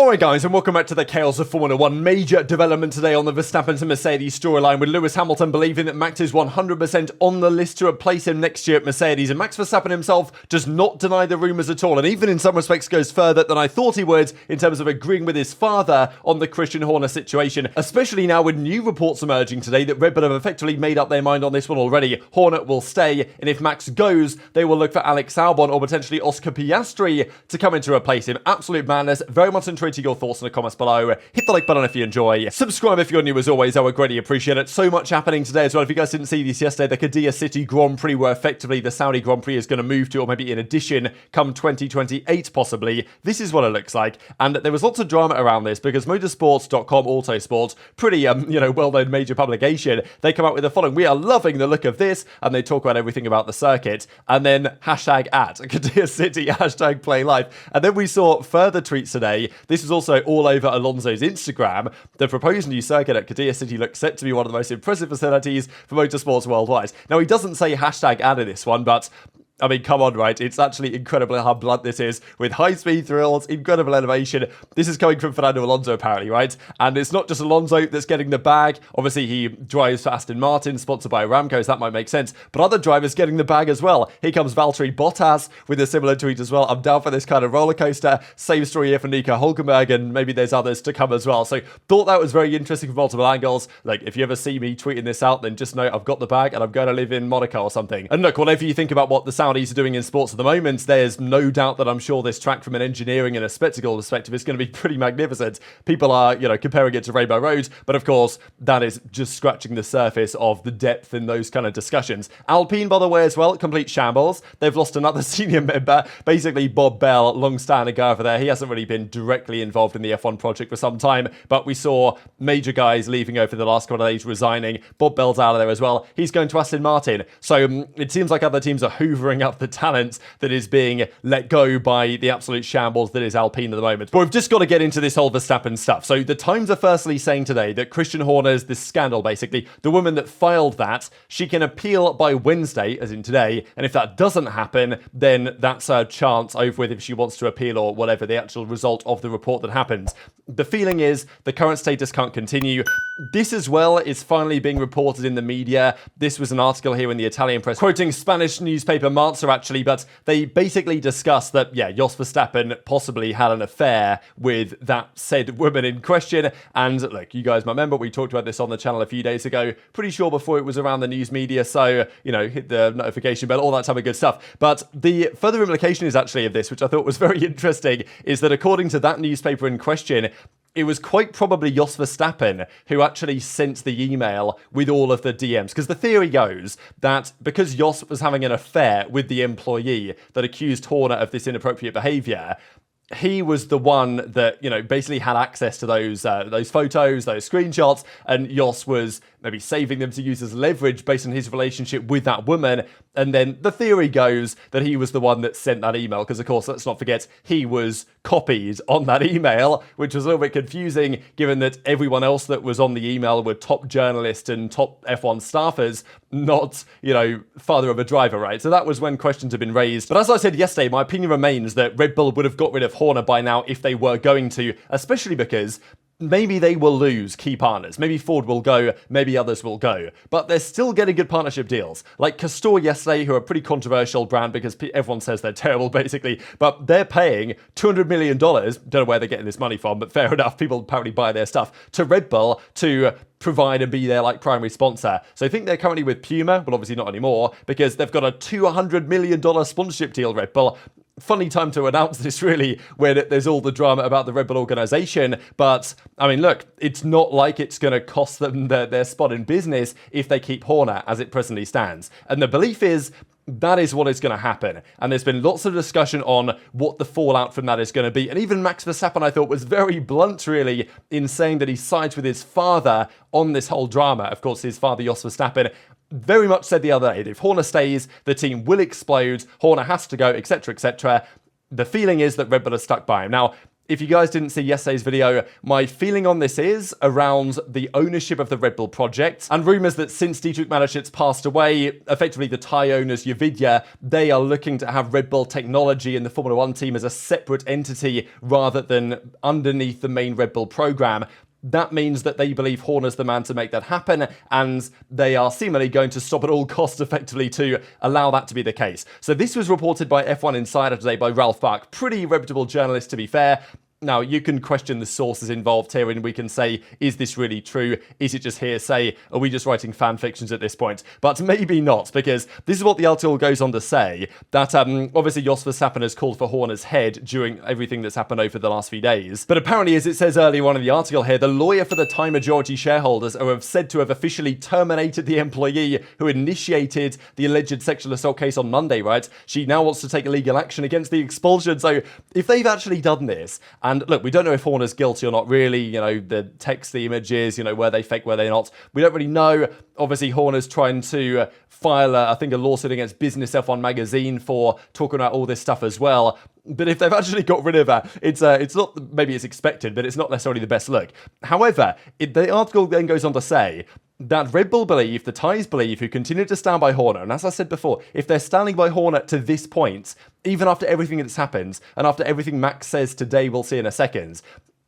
Alright guys, and welcome back to the Chaos of Formula 1. Major development today on the Verstappen to Mercedes storyline, with Lewis Hamilton believing that Max is 100% on the list to replace him next year at Mercedes, and Max Verstappen himself does not deny the rumours at all, and even in some respects goes further than I thought he would in terms of agreeing with his father on the Christian Horner situation, especially now with new reports emerging today that Red Bull have effectively made up their mind on this one already. Horner will stay, and if Max goes, they will look for Alex Albon or potentially Oscar Piastri to come in to replace him. Absolute madness. Very much intrigued to your thoughts in the comments below. Hit the like button if you enjoy. Subscribe if you're new as always. I would greatly appreciate it. So much happening today as well. If you guys didn't see this yesterday, the Qadiyah City Grand Prix, where effectively the Saudi Grand Prix is going to move to, or maybe in addition, come 2028 possibly. This is what it looks like. And there was lots of drama around this because motorsports.com Autosports, pretty well-known major publication, they come out with the following: we are loving the look of this, and they talk about everything about the circuit, and then hashtag at Qadiyah City, hashtag play live. And then we saw further tweets today. This is also all over Alonso's Instagram. The proposed new circuit at Qadiyah City looks set to be one of the most impressive facilities for motorsports worldwide. Now, he doesn't say hashtag ad in this one, but I mean, come on, right? It's actually incredible how blunt this is, with high-speed thrills, incredible elevation. This is coming from Fernando Alonso, apparently, right? And it's not just Alonso that's getting the bag. Obviously, he drives for Aston Martin, sponsored by Aramco, so that might make sense. But other drivers getting the bag as well. Here comes Valtteri Bottas with a similar tweet as well. I'm down for this kind of roller coaster. Same story here for Nico Hülkenberg, and maybe there's others to come as well. So thought that was very interesting from multiple angles. Like, if you ever see me tweeting this out, then just know I've got the bag and I'm going to live in Monaco or something. And look, whatever you think about what the Saudis are doing in sports at the moment, there's no doubt that I'm sure this track from an engineering and a spectacle perspective is going to be pretty magnificent. People are, comparing it to Rainbow Road, but of course, that is just scratching the surface of the depth in those kind of discussions. Alpine, by the way, as well, complete shambles. They've lost another senior member, basically Bob Bell, long-standing guy over there. He hasn't really been directly involved in the F1 project for some time, but we saw major guys leaving over the last couple of days, resigning. Bob Bell's out of there as well. He's going to Aston Martin. So it seems like other teams are hoovering up the talent that is being let go by the absolute shambles that is Alpine at the moment. But we've just got to get into this whole Verstappen stuff. So the Times are firstly saying today that Christian Horner's, this scandal basically, the woman that filed that, she can appeal by Wednesday, as in today, and if that doesn't happen, then that's her chance over with if she wants to appeal or whatever the actual result of the report that happens. The feeling is the current status can't continue. This as well is finally being reported in the media. This was an article here in the Italian press, quoting Spanish newspaper Marca actually, but they basically discussed that, Jos Verstappen possibly had an affair with that said woman in question. And look, you guys might remember, we talked about this on the channel a few days ago, pretty sure before it was around the news media, so, hit the notification bell, all that type of good stuff. But the further implication is actually of this, which I thought was very interesting, is that according to that newspaper in question, it was quite probably Jos Verstappen who actually sent the email with all of the DMs. Because the theory goes that because Jos was having an affair with the employee that accused Horner of this inappropriate behaviour, he was the one that, basically had access to those photos, those screenshots, and Jos was maybe saving them to use as leverage based on his relationship with that woman. And then the theory goes that he was the one that sent that email, because of course, let's not forget, he was copied on that email, which was a little bit confusing given that everyone else that was on the email were top journalists and top F1 staffers, not, father of a driver, right? So that was when questions had been raised. But as I said yesterday, my opinion remains that Red Bull would have got rid of Horner by now if they were going to, especially because maybe they will lose key partners. Maybe Ford will go, maybe others will go. But they're still getting good partnership deals. Like Castor yesterday, who are a pretty controversial brand because everyone says they're terrible, basically. But they're paying $200 million, don't know where they're getting this money from, but fair enough, people apparently buy their stuff, to Red Bull to provide and be their primary sponsor. So I think they're currently with Puma, but obviously not anymore, because they've got a $200 million sponsorship deal, Red Bull. Funny time to announce this, really, when there's all the drama about the Red Bull organization. But, I mean, look, it's not like it's going to cost them their spot in business if they keep Horner as it presently stands. And the belief is that is what is going to happen. And there's been lots of discussion on what the fallout from that is going to be. And even Max Verstappen, I thought, was very blunt, really, in saying that he sides with his father on this whole drama. Of course, his father, Jos Verstappen, very much said the other day that if Horner stays, the team will explode, Horner has to go, etc., etc. The feeling is that Red Bull is stuck by him. Now, if you guys didn't see yesterday's video, my feeling on this is around the ownership of the Red Bull project and rumours that since Dietrich Mateschitz passed away, effectively the Thai owners, Nvidia, they are looking to have Red Bull technology in the Formula One team as a separate entity rather than underneath the main Red Bull program. That means that they believe Horner's the man to make that happen, and they are seemingly going to stop at all costs effectively to allow that to be the case. So this was reported by F1 Insider today by Ralph Buck, pretty reputable journalist to be fair. Now, you can question the sources involved here, and we can say, is this really true? Is it just hearsay? Are we just writing fan fictions at this point? But maybe not, because this is what the article goes on to say, that obviously Jos Verstappen has called for Horner's head during everything that's happened over the last few days. But apparently, as it says earlier on in the article here, the lawyer for the Thai majority shareholders are said to have officially terminated the employee who initiated the alleged sexual assault case on Monday, right? She now wants to take legal action against the expulsion. So if they've actually done this, and look, we don't know if Horner's guilty or not really, you know, the text, the images, you know, were they fake, were they not? We don't really know. Obviously, Horner's trying to file, I think, a lawsuit against Business F1 magazine for talking about all this stuff as well. But if they've actually got rid of her, it's not, maybe it's expected, but it's not necessarily the best look. However, the article then goes on to say that Red Bull believe, the Thais believe, who continue to stand by Horner, and as I said before, if they're standing by Horner to this point, even after everything that's happened, and after everything Max says today, we'll see in a second,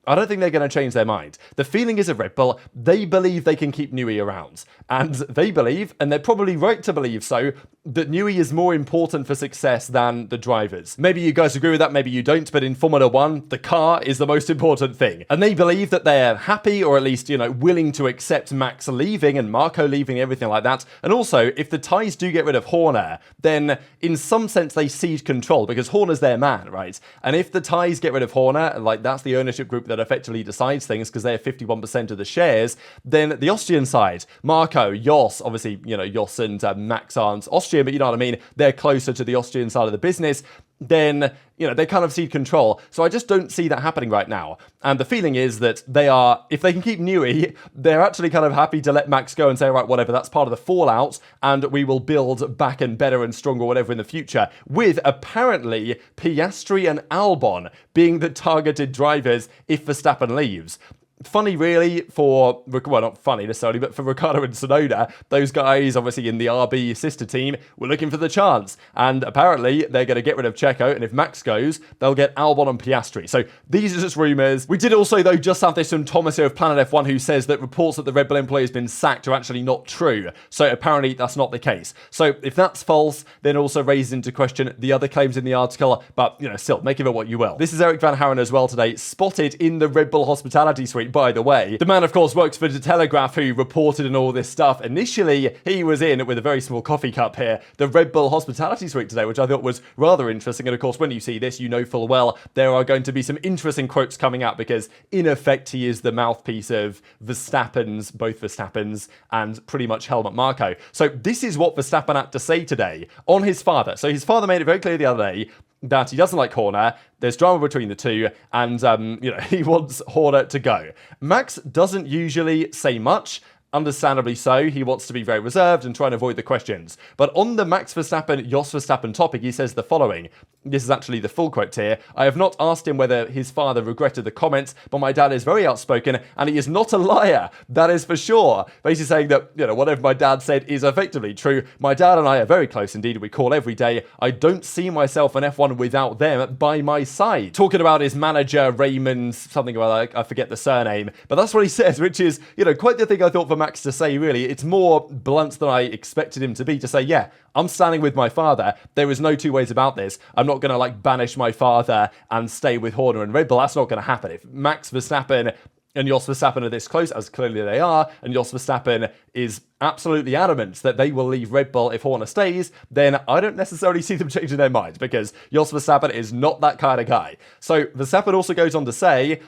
I don't think they're going to change their mind. The feeling is at Red Bull, they believe they can keep Newey around. And they believe, and they're probably right to believe so, that Newey is more important for success than the drivers. Maybe you guys agree with that, maybe you don't, but in Formula One, the car is the most important thing. And they believe that they're happy, or at least, you know, willing to accept Max leaving and Marco leaving, everything like that. And also, if the Thais do get rid of Horner, then in some sense they cede control, because Horner's their man, right? And if the Thais get rid of Horner, like that's the ownership group that effectively decides things because they're 51% of the shares, then the Austrian side, Marco, Jos, obviously, you know, Jos and Max aren't Austrian, but you know what I mean, they're closer to the Austrian side of the business, then, you know, they kind of cede control. So I just don't see that happening right now. And the feeling is that they are, if they can keep Newey, they're actually kind of happy to let Max go and say, right, whatever, that's part of the fallout, and we will build back and better and stronger, whatever, in the future, with apparently Piastri and Albon being the targeted drivers if Verstappen leaves. Funny, really, for, well, not funny necessarily, but for Ricciardo and Tsunoda, those guys, obviously in the RB sister team, were looking for the chance. And apparently, they're going to get rid of Checo, and if Max goes, they'll get Albon and Piastri. So these are just rumours. We did also, though, just have this from Thomas here of Planet F1, who says that reports that the Red Bull employee has been sacked are actually not true. So apparently, that's not the case. So if that's false, then also raises into question the other claims in the article, but, you know, still, make of it what you will. This is Eric Van Haren as well today, spotted in the Red Bull hospitality suite, by the way. The man, of course, works for the Telegraph, who reported on all this stuff. Initially, he was in, with a very small coffee cup here, the Red Bull hospitality suite today, which I thought was rather interesting. And of course, when you see this, you know full well there are going to be some interesting quotes coming out, because in effect, he is the mouthpiece of Verstappen's, both Verstappen's, and pretty much Helmut Marko. So this is what Verstappen had to say today on his father. So his father made it very clear the other day that he doesn't like Horner, there's drama between the two, and, you know, he wants Horner to go. Max doesn't usually say much, understandably so. He wants to be very reserved and try and avoid the questions. But on the Max Verstappen, Jos Verstappen topic, he says the following. This is actually the full quote here. I have not asked him whether his father regretted the comments, but my dad is very outspoken and he is not a liar. That is for sure. Basically saying that, you know, whatever my dad said is effectively true. My dad and I are very close indeed. We call every day. I don't see myself in F1 without them by my side. Talking about his manager, Raymond, something about, I forget the surname, but that's what he says, which is, you know, quite the thing I thought for Max to say, really. It's more blunt than I expected him to be, to say, yeah, I'm standing with my father. There is no two ways about this. I'm not going to, like, banish my father and stay with Horner and Red Bull. That's not going to happen. If Max Verstappen and Jos Verstappen are this close, as clearly they are, and Jos Verstappen is absolutely adamant that they will leave Red Bull if Horner stays, then I don't necessarily see them changing their minds, because Jos Verstappen is not that kind of guy. So Verstappen also goes on to say,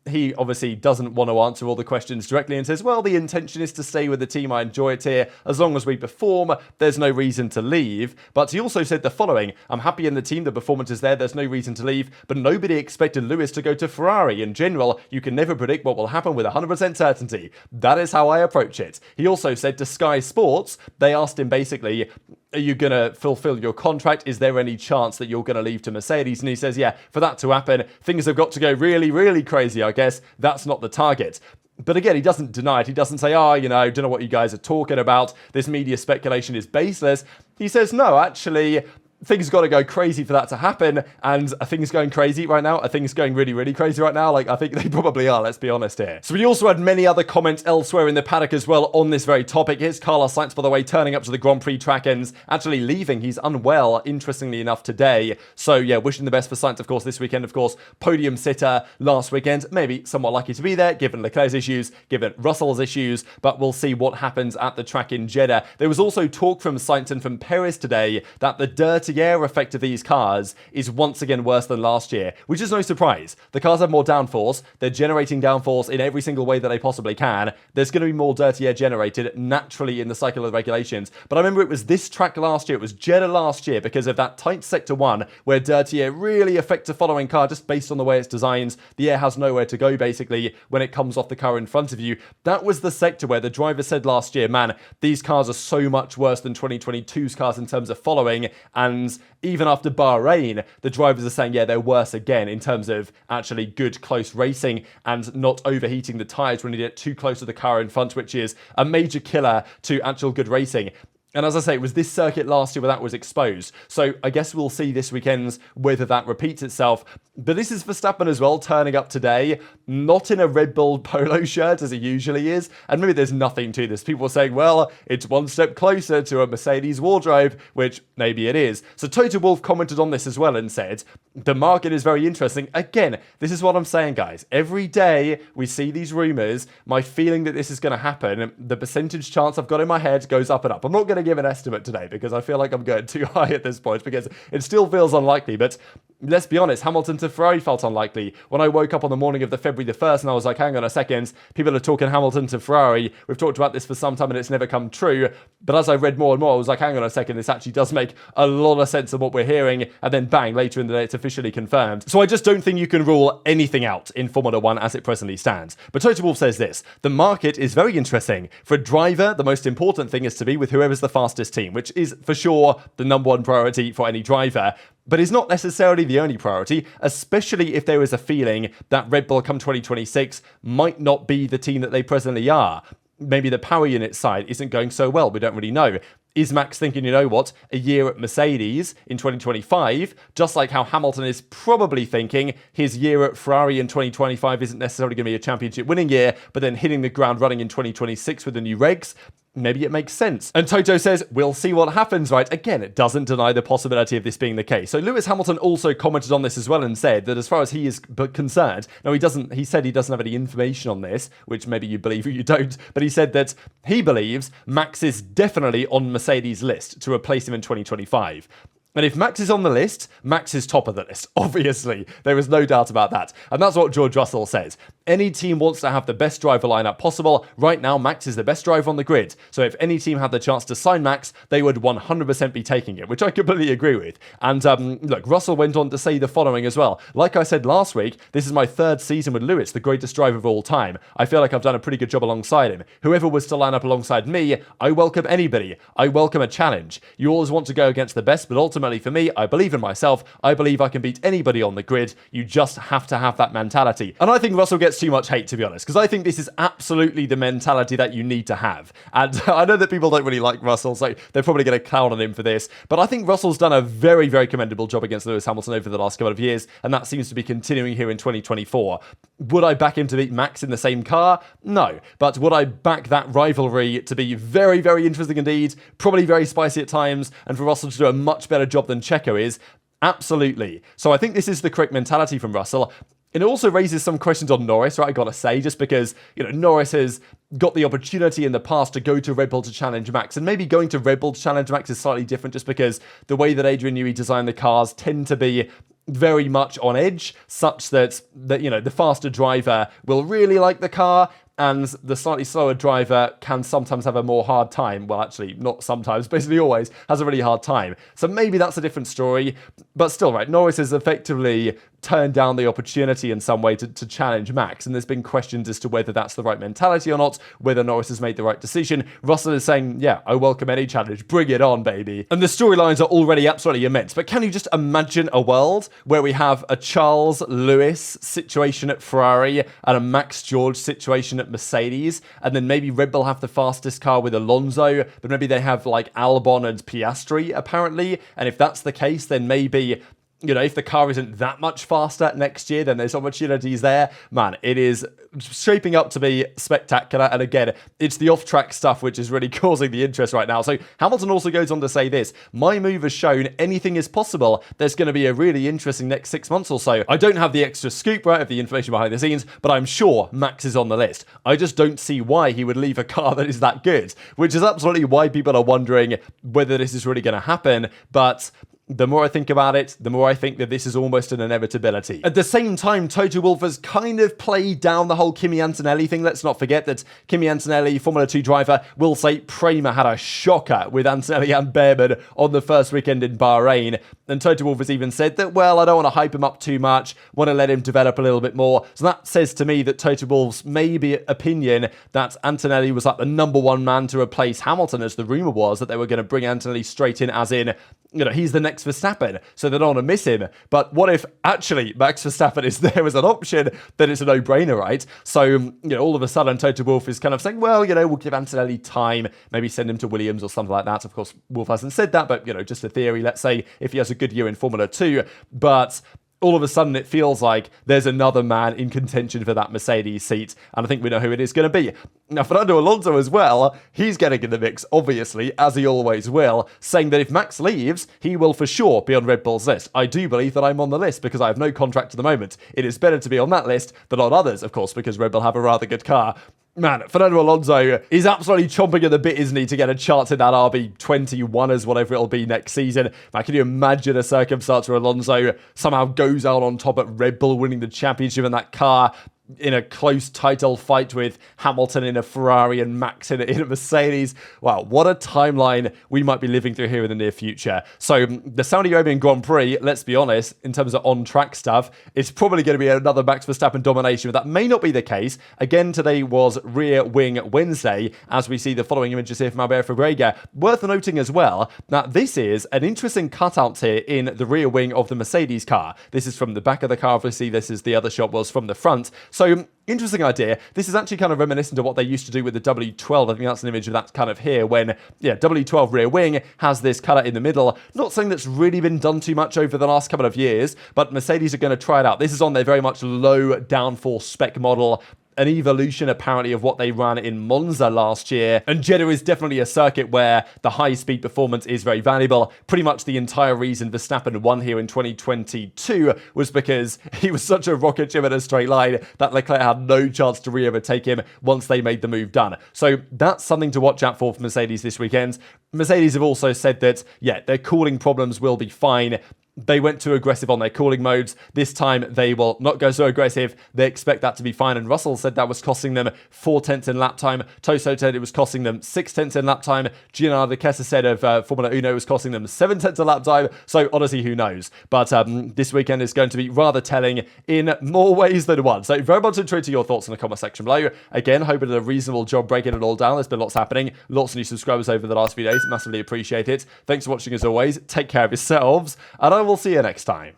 he obviously doesn't want to answer all the questions directly and says, well, the intention is to stay with the team. I enjoy it here. As long as we perform, there's no reason to leave. But he also said the following, I'm happy in the team. The performance is there. There's no reason to leave. But nobody expected Lewis to go to Ferrari. In general, you can never predict what will happen with 100% certainty. That is how I approach it. He also said to Sky Sports, they asked him basically, Are you going to fulfill your contract? Is there any chance that you're going to leave to Mercedes? And he says, yeah, for that to happen, things have got to go really, really crazy, I guess. That's not the target. But again, he doesn't deny it. He doesn't say, don't know what you guys are talking about. This media speculation is baseless. He says, no, actually, things got to go crazy for that to happen. And are things going crazy right now? Are things going really, really crazy right now? I think they probably are, let's be honest here. So we also had many other comments elsewhere in the paddock as well on this very topic. Here's Carlos Sainz, by the way, turning up to the Grand Prix track ends, actually leaving. He's unwell, interestingly enough, today. So yeah, wishing the best for Sainz, of course, this weekend. Of course, podium sitter last weekend. Maybe somewhat lucky to be there, given Leclerc's issues, given Russell's issues, but we'll see what happens at the track in Jeddah. There was also talk from Sainz and from Perez today that the dirty air effect of these cars is once again worse than last year, which is no surprise. The cars have more downforce. They're generating downforce in every single way that they possibly can. There's going to be more dirty air generated naturally in the cycle of the regulations. But I remember it was this track last year, it was Jeddah last year, because of that tight sector 1 where dirty air really affects a following car just based on the way it's designed. The air has nowhere to go basically when it comes off the car in front of you. That was the sector where the driver said last year, man, these cars are so much worse than 2022's cars in terms of following. And even after Bahrain, the drivers are saying, yeah, they're worse again in terms of actually good, close racing and not overheating the tyres when you get too close to the car in front, which is a major killer to actual good racing. And as I say, it was this circuit last year where that was exposed. So I guess we'll see this weekend whether that repeats itself. But this is Verstappen as well, turning up today, not in a Red Bull polo shirt as he usually is. And maybe there's nothing to this. People are saying, well, it's one step closer to a Mercedes wardrobe, which maybe it is. So Toto Wolff commented on this as well and said, the market is very interesting. Again, this is what I'm saying, guys. Every day we see these rumours, my feeling that this is going to happen, the percentage chance I've got in my head goes up and up. I'm not going to give an estimate today because I feel like I'm going too high at this point because it still feels unlikely. But let's be honest, Hamilton to Ferrari felt unlikely. When I woke up on the morning of the February the 1st and I was like, hang on a second, people are talking Hamilton to Ferrari. We've talked about this for some time and it's never come true. But as I read more and more, I was like, hang on a second, this actually does make a lot of sense of what we're hearing. And then bang, later in the day, it's officially confirmed. So I just don't think you can rule anything out in Formula 1 as it presently stands. But Toto Wolff says this, the market is very interesting. For a driver, the most important thing is to be with whoever's the fastest team, which is for sure the number one priority for any driver. But is not necessarily the only priority, especially if there is a feeling that Red Bull come 2026 might not be the team that they presently are. Maybe the power unit side isn't going so well, we don't really know. Is Max thinking, you know what, a year at Mercedes in 2025, just like how Hamilton is probably thinking his year at Ferrari in 2025 isn't necessarily going to be a championship winning year, but then hitting the ground running in 2026 with the new regs? Maybe it makes sense. And Toto says, we'll see what happens, right? Again, it doesn't deny the possibility of this being the case. So Lewis Hamilton also commented on this as well and said that as far as he is concerned, no, he said he doesn't have any information on this, which maybe you believe or you don't, but he said that he believes Max is definitely on Mercedes' list to replace him in 2025. And if Max is on the list, Max is top of the list, obviously. There is no doubt about that. And that's what George Russell says. Any team wants to have the best driver lineup possible. Right now, Max is the best driver on the grid. So if any team had the chance to sign Max, they would 100% be taking it, which I completely agree with. And look, Russell went on to say the following as well. Like I said last week, this is my third season with Lewis, the greatest driver of all time. I feel like I've done a pretty good job alongside him. Whoever was to line up alongside me, I welcome anybody. I welcome a challenge. You always want to go against the best, but ultimately for me, I believe in myself. I believe I can beat anybody on the grid. You just have to have that mentality. And I think Russell gets too much hate, to be honest, because I think this is absolutely the mentality that you need to have. And I know that people don't really like Russell, so they're probably going to clown on him for this. But I think Russell's done a very, very commendable job against Lewis Hamilton over the last couple of years, and that seems to be continuing here in 2024. Would I back him to beat Max in the same car? No. But would I back that rivalry to be very, very interesting indeed, probably very spicy at times, and for Russell to do a much better job than Checo is? Absolutely. So I think this is the correct mentality from Russell. It also raises some questions on Norris, right? I gotta say, just because, Norris has got the opportunity in the past to go to Red Bull to challenge Max, and maybe going to Red Bull to challenge Max is slightly different just because the way that Adrian Newey designed the cars tend to be very much on edge, such that the faster driver will really like the car, and the slightly slower driver can sometimes have a more hard time. Well, actually, not sometimes, basically always has a really hard time. So maybe that's a different story. But still, right, Norris is effectively turned down the opportunity in some way to challenge Max, and there's been questions as to whether that's the right mentality or not, whether Norris has made the right decision. Russell is saying, yeah, I welcome any challenge, bring it on, baby. And the storylines are already absolutely immense, but can you just imagine a world where we have a Charles Lewis situation at Ferrari and a Max George situation at Mercedes, and then maybe Red Bull have the fastest car with Alonso, but maybe they have like Albon and Piastri apparently, and if that's the case, then maybe, you know, if the car isn't that much faster next year, then there's opportunities there. Man, it is shaping up to be spectacular. And again, it's the off-track stuff which is really causing the interest right now. So Hamilton also goes on to say this: my move has shown anything is possible. There's going to be a really interesting next 6 months or so. I don't have the extra scoop, right, of the information behind the scenes, but I'm sure Max is on the list. I just don't see why he would leave a car that is that good, which is absolutely why people are wondering whether this is really going to happen. But the more I think about it, the more I think that this is almost an inevitability. At the same time, Toto Wolff has kind of played down the whole Kimi Antonelli thing. Let's not forget that Kimi Antonelli, Formula 2 driver, will say Prema had a shocker with Antonelli and Behrman on the first weekend in Bahrain. And Toto Wolff has even said that, well, I don't want to hype him up too much, want to let him develop a little bit more. So that says to me that Toto Wolff's maybe opinion that Antonelli was like the number one man to replace Hamilton, as the rumour was, that they were going to bring Antonelli straight in, as in, you know, he's the next Verstappen, so they don't want to miss him. But what if actually Max Verstappen is there as an option? Then it's a no-brainer, right? So, you know, all of a sudden Toto Wolff is kind of saying, well, you know, we'll give Antonelli time, maybe send him to Williams or something like that. Of course, Wolff hasn't said that, but, you know, just a theory. Let's say if he has a good year in Formula 2, but all of a sudden it feels like there's another man in contention for that Mercedes seat, and I think we know who it is going to be. Now, Fernando Alonso as well, he's getting in the mix, obviously, as he always will, saying that if Max leaves, he will for sure be on Red Bull's list. I do believe that I'm on the list because I have no contract at the moment. It is better to be on that list than on others, of course, because Red Bull have a rather good car. Man, Fernando Alonso is absolutely chomping at the bit, isn't he, to get a chance in that RB21 as whatever it'll be next season. Man, can you imagine a circumstance where Alonso somehow goes out on top at Red Bull, winning the championship in that car, in a close title fight with Hamilton in a Ferrari and Max in a Mercedes? Wow, what a timeline we might be living through here in the near future. So the Saudi Arabian Grand Prix, let's be honest, in terms of on-track stuff, it's probably going to be another Max Verstappen domination, but that may not be the case. Again, today was Rear Wing Wednesday, as we see the following images here from Albert Fabrega. Worth noting as well that this is an interesting cutout here in the rear wing of the Mercedes car. This is from the back of the car, obviously. This is the other shot was from the front. So, interesting idea. This is actually kind of reminiscent of what they used to do with the W12. I think that's an image of that kind of here when, yeah, W12 rear wing has this colour in the middle. Not something that's really been done too much over the last couple of years, but Mercedes are going to try it out. This is on their very much low downforce spec model, an evolution apparently of what they ran in Monza last year. And Jeddah is definitely a circuit where the high-speed performance is very valuable. Pretty much the entire reason Verstappen won here in 2022 was because he was such a rocket ship in a straight line that Leclerc had no chance to re-overtake him once they made the move done. So that's something to watch out for Mercedes this weekend. Mercedes have also said that, yeah, their cooling problems will be fine. They went too aggressive on their cooling modes. This time, they will not go so aggressive. They expect that to be fine. And Russell said that was costing them 4/10 in lap time. Toso said it was costing them 6/10 in lap time. Giancarlo Kessa said of Formula Uno was costing them 7/10 in lap time. So honestly, who knows? But this weekend is going to be rather telling in more ways than one. So very much intrigued to your thoughts in the comment section below. Again, hope I did a reasonable job breaking it all down. There's been lots happening. Lots of new subscribers over the last few days. Massively appreciate it. Thanks for watching as always. Take care of yourselves. And I will see you next time.